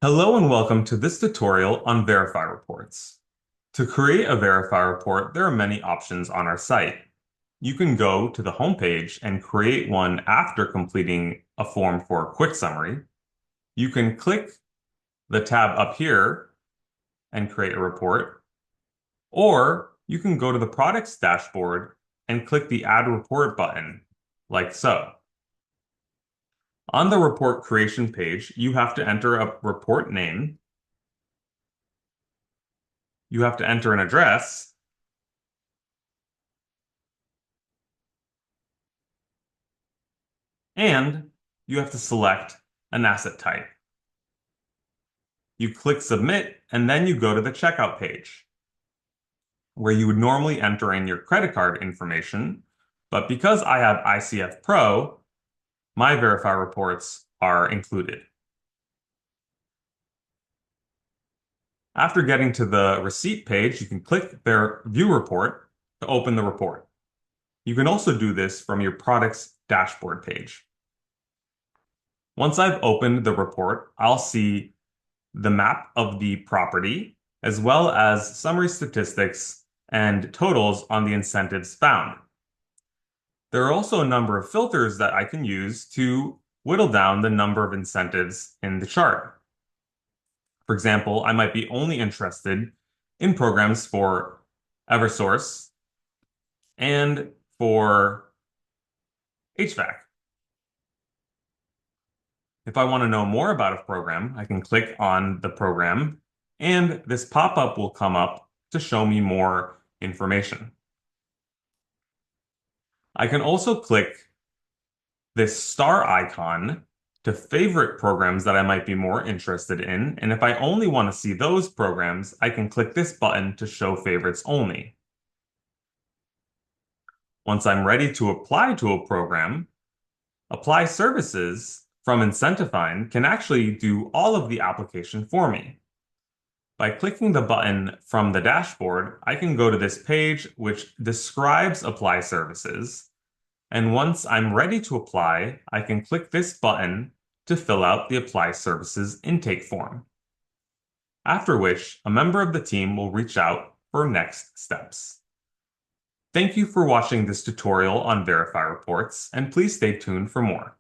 Hello and welcome to this tutorial on Verify reports. To create a Verify report, there are many options on our site. You can go to the home page and create one after completing a form for a quick summary. You can click the tab up here and create a report, or you can go to the products dashboard and click the Add Report button, like so. On the report creation page, you have to enter a report name, you have to enter an address, and you have to select an asset type. You click Submit, and then you go to the checkout page, where you would normally enter in your credit card information, but because I have ICF Pro, my Verify reports are included. After getting to the receipt page, you can click their View Report to open the report. You can also do this from your products dashboard page. Once I've opened the report, I'll see the map of the property, as well as summary statistics and totals on the incentives found. There are also a number of filters that I can use to whittle down the number of incentives in the chart. For example, I might be only interested in programs for Eversource and for HVAC. If I want to know more about a program, I can click on the program, and this pop-up will come up to show me more information. I can also click this star icon to favorite programs that I might be more interested in, and if I only want to see those programs, I can click this button to show favorites only. Once I'm ready to apply to a program, Apply Services from IncentiFind can actually do all of the application for me. By clicking the button from the dashboard, I can go to this page which describes Apply Services, and once I'm ready to apply, I can click this button to fill out the Apply Services intake form. After which, a member of the team will reach out for next steps. Thank you for watching this tutorial on Verify reports, and please stay tuned for more.